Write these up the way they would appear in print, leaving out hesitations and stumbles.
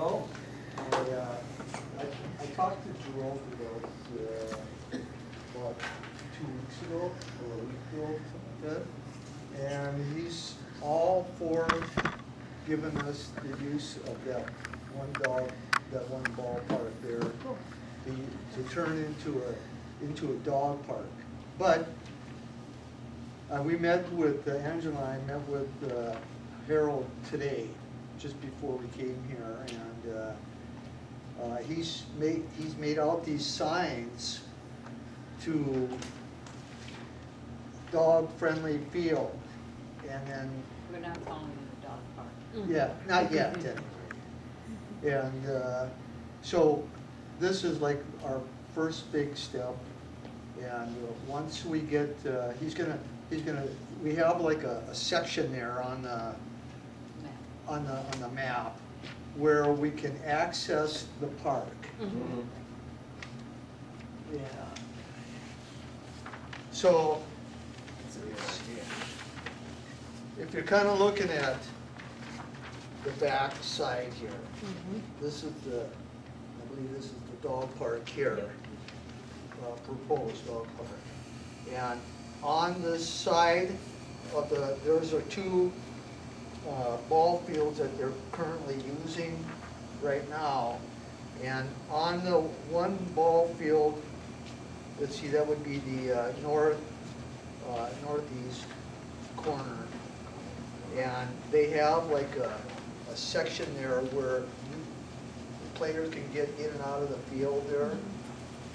Well, I talked to Jerome about 2 weeks ago, or a week ago, something like that. And he's all for giving us the use of that one ballpark there to turn into a dog park. But we met with, Angela and I met with Harold today, just before we came here, and he's made out these signs to dog-friendly field, and then We're not calling it a dog park. yeah, not yet anyway. And so this is like our first big step, and once we get, we have like a section there on the map where we can access the park. Mm-hmm. Yeah. So if you're kind of looking at the back side here, this is I believe this is the dog park here, proposed dog park. And on this side of there's our 2 ball fields that they're currently using right now. And on the one ball field, let's see, that would be the northeast corner. And they have like a section there where players can get in and out of the field there.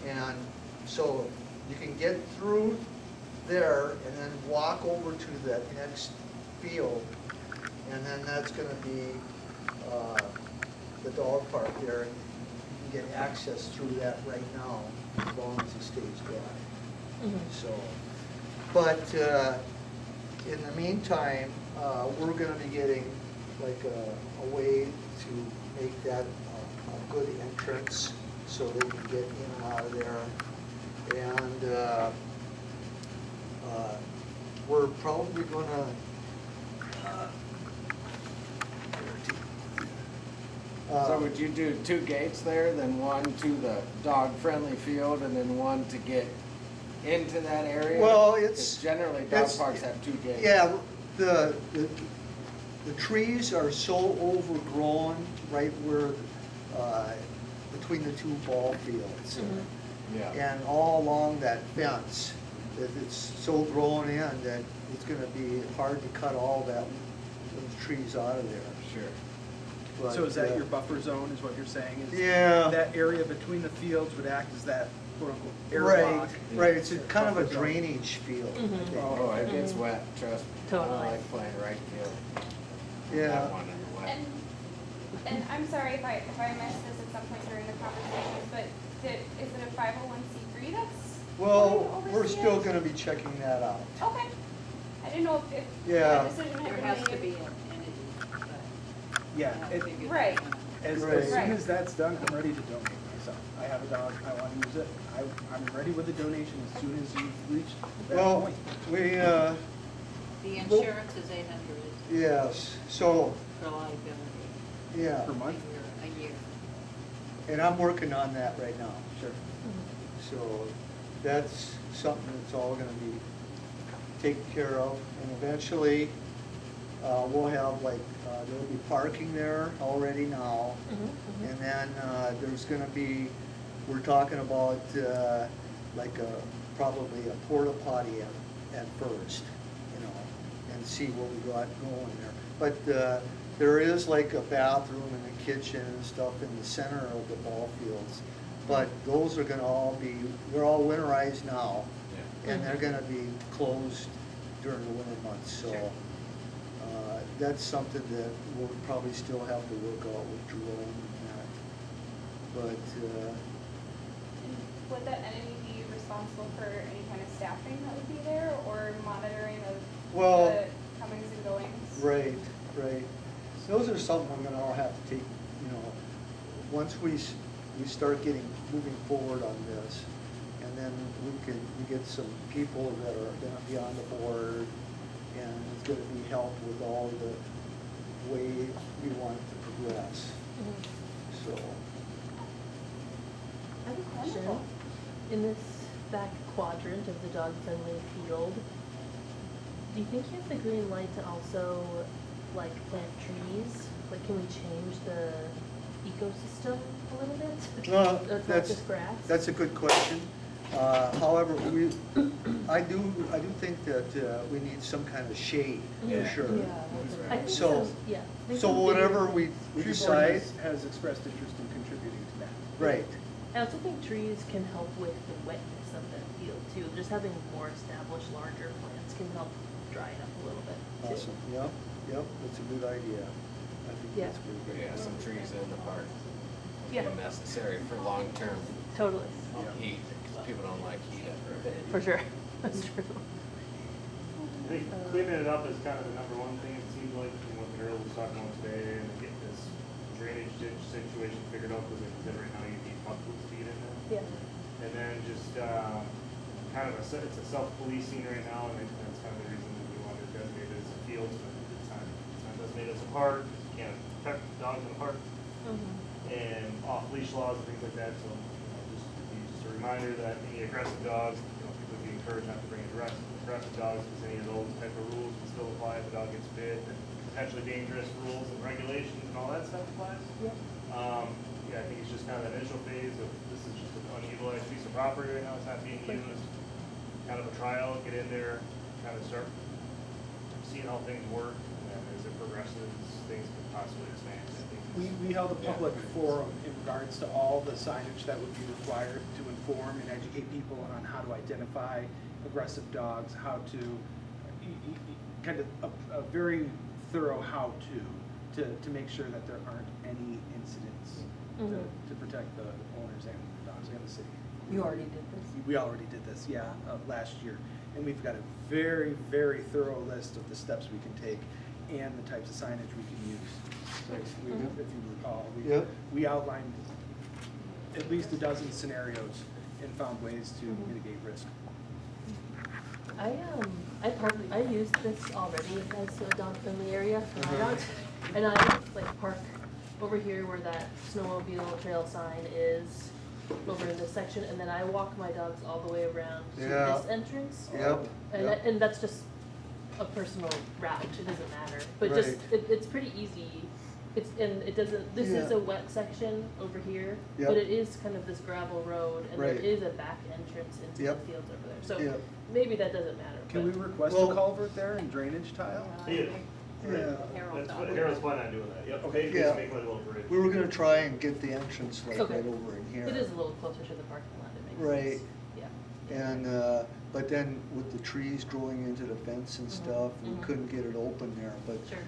And so you can get through there and then walk over to that next field. And then that's gonna be the dog park there. And you can get access through that right now, as long as it stays dry. So, but in the meantime, we're gonna be getting like a way to make that a good entrance so they can get in and out of there. And we're probably gonna So would you do 2 gates there, then one to the dog-friendly field, and then one to get into that area? Well, 'Cause generally dog parks have 2 gates. Yeah, the trees are so overgrown right where, between the 2 ball fields. Yeah. And all along that fence, that it's so grown in that it's gonna be hard to cut all those trees out of there. Sure. But, So is that your buffer zone, is what you're saying? Is Yeah. That area between the fields would act as that quote-unquote Right, airlock? right, it's kind of a drainage field, I think. Oh, it gets wet, trust me. Totally. I like playing right field. Yeah. That one in the wet. And I'm sorry if I missed this at some point during the conversations, but is it a 501c3 that's Well, going to we're oversee still it? gonna be checking that out. Okay. I didn't know if Yeah. that decision had There been has to made. be an entity, but. Yeah, I it- figured Right. that one. as Right. soon as that's done, I'm ready to donate myself. I have a dog, I want to use it, I'm ready with the donation as soon as you've reached that Well, point. we, The insurance is 800 yes, so, for liability yeah, Per month? a year. and I'm working on that right now. Sure. So that's something that's all gonna be taken care of, and eventually, we'll have like, there'll be parking there already now. And then, there's gonna be, we're talking about, like probably a porta potty at first, you know, and see what we got going there. But, there is like a bathroom and a kitchen and stuff in the center of the ball fields. But those are gonna all be, they're all winterized now, and they're gonna be closed during the winter months, so. Sure. That's something that we'll probably still have to work out with Jerome and that. But, Would that entity be responsible for any kind of staffing that would be there, or monitoring of Well, the comings and goings? right, right. Those are something I'm gonna all have to take, you know, once we start moving forward on this, and then we get some people that are gonna be on the board, and it's gonna be help with all the way we want it to progress. question. Wonderful. In this back quadrant of the dog-friendly field, do you think you have the green light to also, like, plant trees? Like, can we change the ecosystem a little bit? Well, So it's not that's- just grass? That's a good question. However, I do think that we need some kind of shade, for Yeah. sure. Yeah, I think So- so, yeah. I think So some whatever big- we Tree board decide, has expressed interest in contributing to that. right, I also think trees can help with the wetness of that field too. Just having more established, larger plants can help dry it up a little bit too. awesome, yep, that's a good idea. I think Yeah. that's pretty good. Yeah, some trees in the park would Yeah. be necessary for long-term Totally, heat, because people don't like heat up there. for sure. That's true. I think cleaning it up is kind of the number one thing, it seems like, from what the girl was talking about today, and getting this drainage ditch situation figured out, because like you said, right now you need pump feed in there. Yeah. And then just, kind of it's a self-policing right now, and that's kind of the reason that we wanted to designate it as a field, so that it's not designated as a park, you can't protect dogs in the park, and off-leash laws and things like that, so, just a reminder that any aggressive dogs, people would be encouraged not to bring aggressive dogs, because any of those type of rules would still apply if the dog gets bit, and potentially dangerous rules and regulations and all that stuff applies. Yeah. I think it's just kind of that initial phase of, this is just an unutilized piece of property right now, it's not being used. Kind of a trial, get in there, kind of start seeing how things work, and then as it progresses, things can possibly expand. I think We held a public forum in regards to all the signage that would be required to inform and educate people on how to identify aggressive dogs, how to, kind of a very thorough how-to make sure that there aren't any incidents to protect the owners and the dogs and the city. You already did this? We already did this, yeah, last year. And we've got a very, very thorough list of the steps we can take and the types of signage we can use. So if you recall, Yep. we outlined at least a dozen scenarios and found ways to mitigate risk. I used this already as a dog-friendly area for my dogs. And I like park over here where that snowmobile trail sign is, over in this section, and then I walk my dogs all the way around to Yeah. this entrance. Yep, And, yep. and that's just a personal route, it doesn't matter, but just, Right. it's pretty easy. And it doesn't, this is Yeah. a wet section over here, Yep. but it is kind of this gravel road, and there Right. is a back entrance into Yep. the fields over there, so Yep. maybe that doesn't matter, Can we but- request Well- a culvert there and drainage tile? Yeah. Yeah. Harold That's what thought. Harold's planning on doing that, yep, Okay. basically Yeah. make like a little bridge. We were gonna try and get the entrance like Okay. right over in here. It is a little closer to the parking lot, it makes Right. sense. Yeah. And, but then with the trees growing into the fence and stuff, we mhm. couldn't get it open there, but Sure.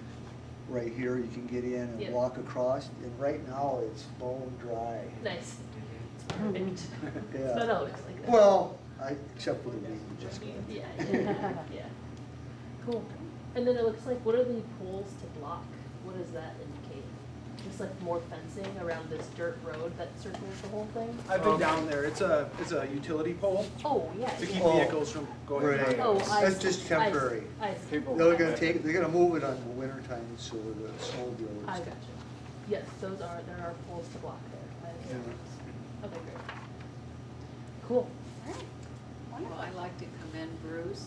right here, you can get in and Yeah. walk across, and right now, it's bone dry. Nice. Mhm. It's perfect. Yeah. It's not always like that. Well, except for the weed, we just got. Yeah, yeah. Cool. And then it looks like, what are the poles to block? What does that indicate? Just like more fencing around this dirt road that circles the whole thing? I've been down there. It's a utility pole Oh, yeah. to yeah. keep Oh, vehicles from going. right. Oh, I That's see, just I see, temporary. I see. People- They're gonna move it on the winter time, so the snowmobilers. I gotcha. Yes, there are poles to block there. I Yeah. understand. Okay, great. Cool. Alright, Well, wonderful. I'd like to commend Bruce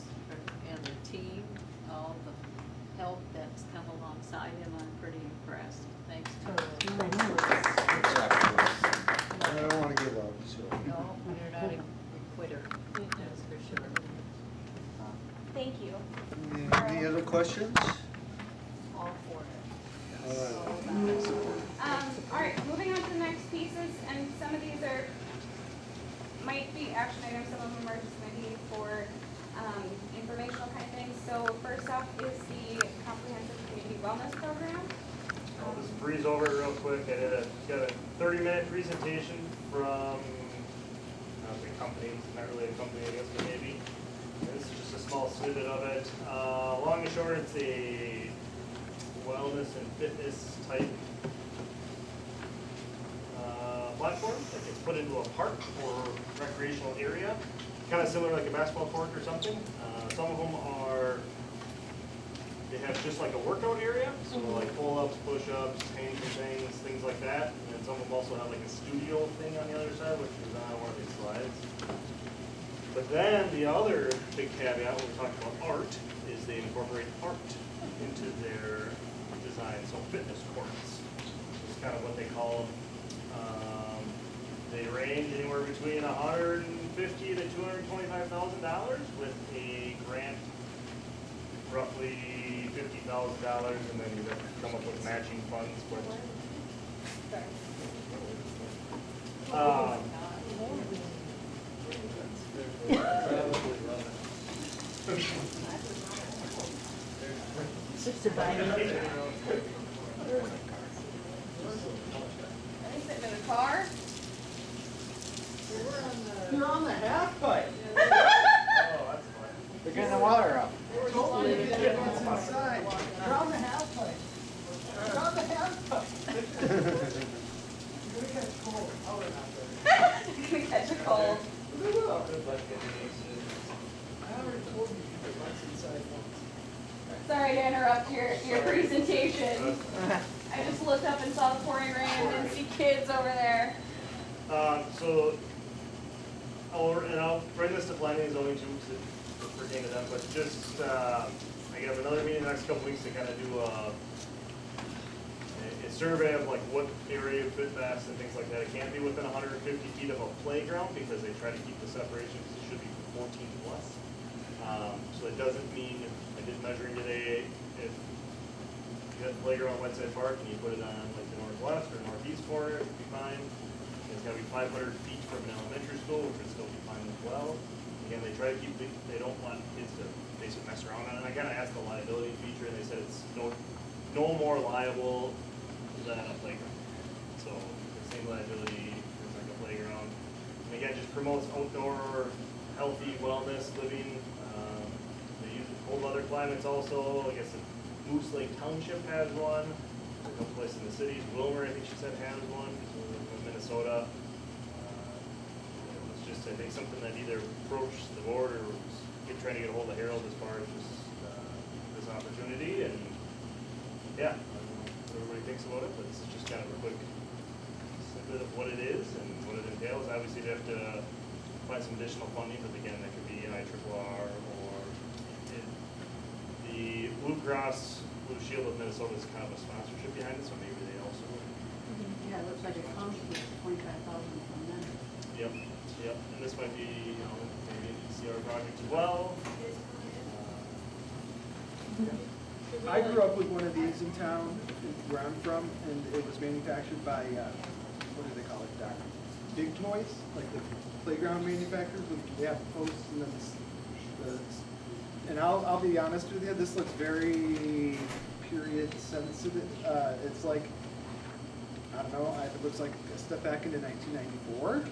and the team, all the help that's come alongside him. I'm pretty impressed. Thanks. Totally. Bruce. Thanks, Bruce. Good job, Bruce. I don't wanna give up, so. No, you're not a quitter, that's for sure. Thank you. Any other questions? All for it. All right. Alright, moving on to the next pieces, and some of these might be action items, some of them are just maybe for, informational kind of things. So first up is the comprehensive community wellness program. I'll just breeze over it real quick. Got a 30-minute presentation from, I don't say company, it's not really a company, I guess, but maybe. This is just a small snippet of it. Long and short, it's a wellness and fitness type platform that gets put into a park or recreational area. Kind of similar like a basketball court or something. Some of them are it has just like a workout area, so like pull-ups, push-ups, hang things, things like that. And then some of them also have like a studio thing on the other side, which is on one of these slides. But then the other big caveat when we talk about art is they incorporate art into their design. So fitness courts is kind of what they call them. They range anywhere between $150,000 to $225,000 with a grant roughly $50,000, and then you have to come up with matching funds. But Just to buy it. Are they sitting in a car? You're on the half pipe. They're getting the water up. Told me to get what's inside. You're on the half pipe. You're on the half pipe. You're gonna catch cold. Oh, we're not there. Gonna catch a cold. We will. I already told you to get what's inside once. Sorry to interrupt your presentation. I just looked up and saw the pouring rain and didn't see kids over there. So, I'll bring this to planning and zoning too, to pertain to them, but just, I have another meeting the next couple weeks to kind of do a survey of like what area fit best and things like that. It can't be within 150 feet of a playground because they try to keep the separation because it should be 14 plus. So it doesn't mean, I did measuring today, if you got the playground at Westside Park and you put it on like the northwest or northeast corner, it'd be fine. It's gotta be 500 feet from an elementary school, which would still be fine as well. Again, they try to keep, they don't want kids to basically mess around on it. And I kinda asked the liability feature and they said it's no more liable than a playground. So the same liability as like a playground. And again, just promotes outdoor, healthy wellness living. They use it in cold weather climates also. I guess Moose Lake Township has one. There's no place in the city. Wheelright, I think she said, has one. Minnesota. It's just, I think, something that either approached the board or was trying to get a hold of Harold as far as this opportunity. And yeah, I don't know what everybody thinks about it, but this is just kind of a quick snippet of what it is and what it entails. Obviously, they have to find some additional funding, but again, that could be an IRRR or the Blue Cross Blue Shield of Minnesota is kind of a sponsorship behind it, so maybe they also would. Yeah, it looks like it comes with 25,000 from them. Yep, and this might be, maybe an ECR project as well. I grew up with one of these in town, where I'm from, and it was manufactured by, what do they call it, Doc? Big Toys, like the playground manufacturers, they have posts and then and I'll be honest with you, this looks very period sensitive. It's like, I don't know, it looks like a step back into 1994,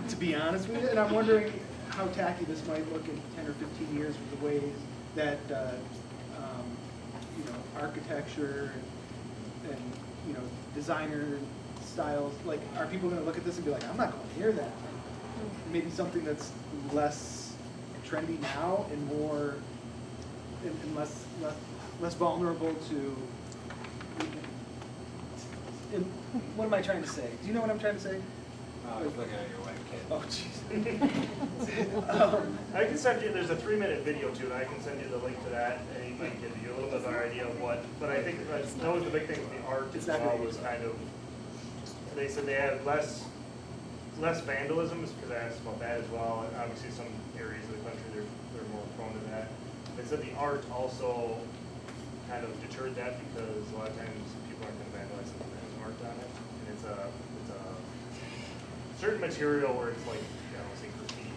to be honest with you. And I'm wondering how tacky this might look in 10 or 15 years with the ways that, architecture and designer styles, like, are people gonna look at this and be like, I'm not going near that? Maybe something that's less trendy now and more, and less vulnerable to, and what am I trying to say? Do you know what I'm trying to say? I was looking at your webcam. Oh, jeez. I can send you, there's a 3-minute video too, and I can send you the link to that, and you might give you a little bit of an idea of what, but I think that was the big thing with the art as well, was kind of, they said they had less vandalism, because I asked about that as well, and obviously some areas of the country, they're more prone to that. They said the art also kind of deterred that, because a lot of times people aren't going to vandalize something that has art on it, and it's a certain material where it's like, say graffiti,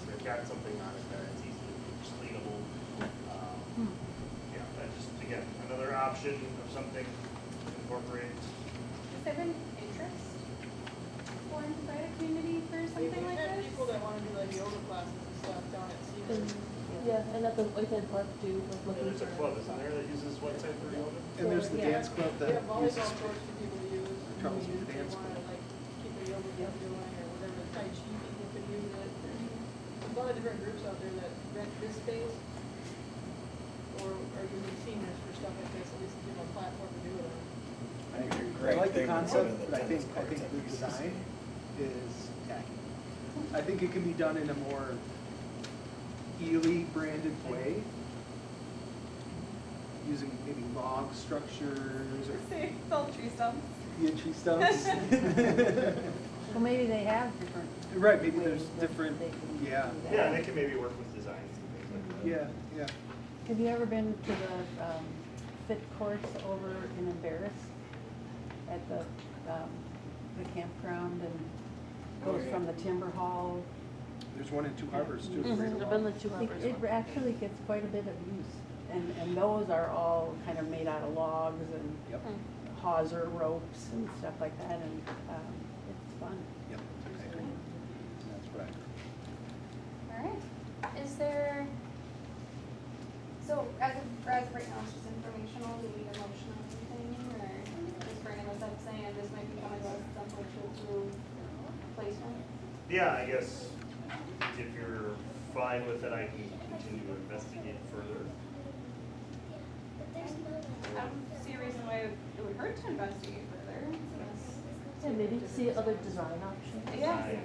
they've got something on it that it's easily just cleanable. Yeah, that's just, again, another option of something to incorporate. Has there been interest formed by the community for something like this? People that want to do like yoga classes and stuff down at Cedar. Yeah, and at the Whitehead Park too, like Yeah, looking there's a for. club, isn't there, that uses this website for yoga? And there's the Yeah. dance club They that have volleyball uses courts for people to use. troubles with the If they dance wanna, club. like, keep their yoga game doing, or whatever, Tai Chi people could use it. There's a lot of different groups out there that rent this space. or are you seeing this for stuff like this, at least give a platform to do it on? I think a I great like the thing to put concept, in the but I tennis think courts at the BCC. design is tacky. I think it can be done in a more Ely branded way, using maybe log structures or Say, it's all tree stumps. tree stumps. Well, maybe they have different. Right, maybe there's ways that different, they can yeah. do that. Yeah, and they can maybe work with designs and things like that. Yeah. Have you ever been to the fit courts over in Embarrass at the campground and goes from the timber hall? There's one in Two Harbors too. Mhm, I've been to Two Harbors It one. actually gets quite a bit of use, and those are all kind of made out of logs and Yep, hawser ropes and stuff like that, and it's fun. yep. I agree. That's what I agree. All right. Is there, so as of right now, it's just informational, do we need a motion on anything, or just bringing this up saying this might be coming to us at some point to approve placement? Yeah, I guess if you're fine with it, I can continue to investigate further. I don't see a reason why it would hurt to investigate further. unless- Yeah, maybe see other design options. Yeah.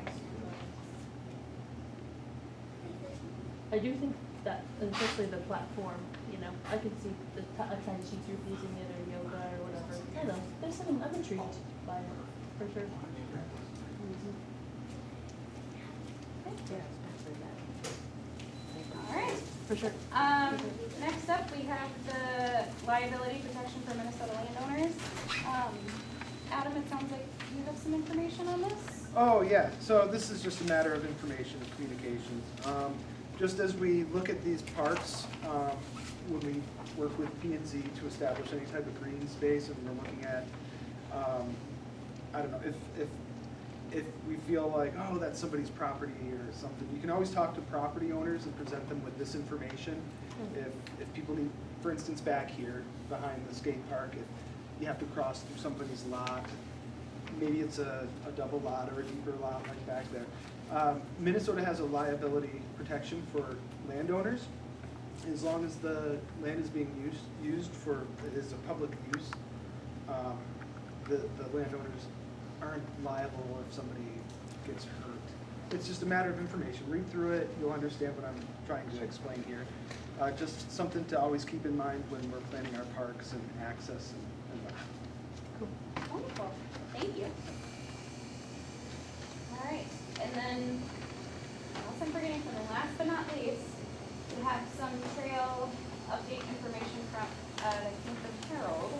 I do think that, especially the platform, you know, I could see the Tai Chi group using it or yoga or whatever. I don't know, there's something, I'm intrigued by it, for sure. All right. For sure. Next up, we have the liability protection for Minnesota landowners. Adam, it sounds like you have some information on this? Oh, yeah, so this is just a matter of information and communication. Just as we look at these parks, when we work with P&Z to establish any type of green space, and we're looking at, I don't know, if we feel like, oh, that's somebody's property or something, you can always talk to property owners and present them with this information. If people need, for instance, back here, behind the skate park, if you have to cross through somebody's lot, maybe it's a double lot or a deeper lot like back there. Minnesota has a liability protection for landowners. As long as the land is being used for, it is a public use, the landowners aren't liable if somebody gets hurt. It's just a matter of information. Read through it, you'll understand what I'm trying to explain here. Just something to always keep in mind when we're planning our parks and access and that. Wonderful, thank you. All right, and then, unless I'm forgetting something, last but not least, we have some trail update information from, that came from Harold.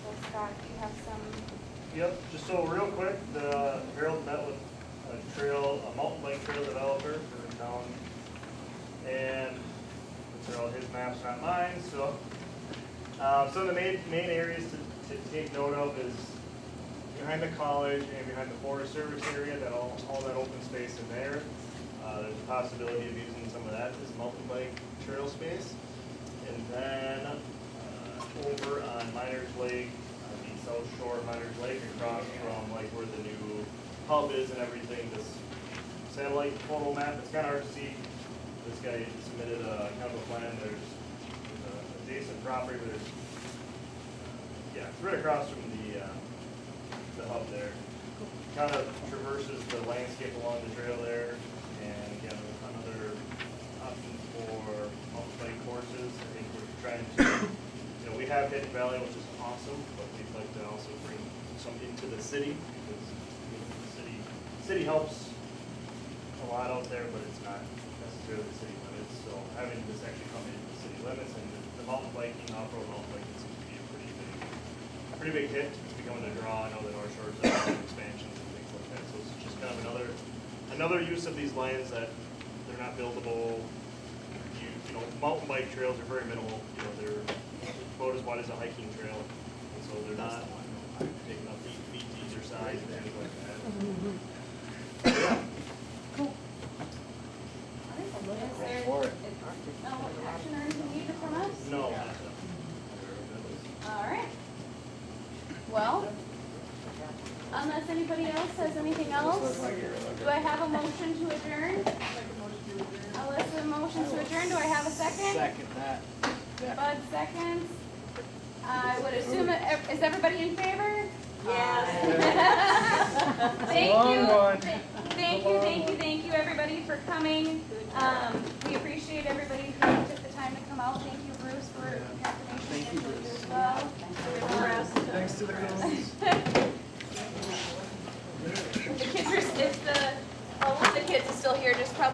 So Scott, you have some, Yep, just so real quick, the Harold met with a mountain bike trail developer for the town. And these are all his maps, not mine, so. Some of the main areas to take note of is behind the college and behind the Forest Service area, that all that open space in there. There's a possibility of using some of that as mountain bike trail space. And then over on Miners Lake, on the south shore of Miners Lake, across from like where the new hub is and everything, this satellite photo map, it's kind of hard to see. This guy submitted a kind of a plan. There's an adjacent property, but there's, yeah, it's right across from the hub there. Kind of traverses the landscape along the trail there, and again, another option for mountain bike courses. I think we're trying to, you know, we have Hidden Valley, which is awesome, but we'd like to also bring some into the city, because you know, the city helps a lot out there, but it's not necessarily the city limits. So having this actually come into the city limits, and the mountain biking, off-road mountain biking seems to be a pretty big hit. It's becoming a draw. I know the North Shore's doing expansions and things like that. So it's just kind of another use of these lands that they're not buildable. You know, mountain bike trails are very minimal. You know, they're about as wide as a hiking trail, and so they're not taking up 8 feet to either side and things like that. Yeah. cool. All right, is there, for it. no action or anything needed from us? No. All right. Well, unless anybody else has anything else, do I have a motion to adjourn? Alyssa, motion to adjourn, do I have a second? Second that. Bud seconds. I would assume, is everybody in favor? Yes. Thank Long you. one. Thank you, everybody, for coming. We appreciate everybody who took the time to come out. Thank you, Bruce, for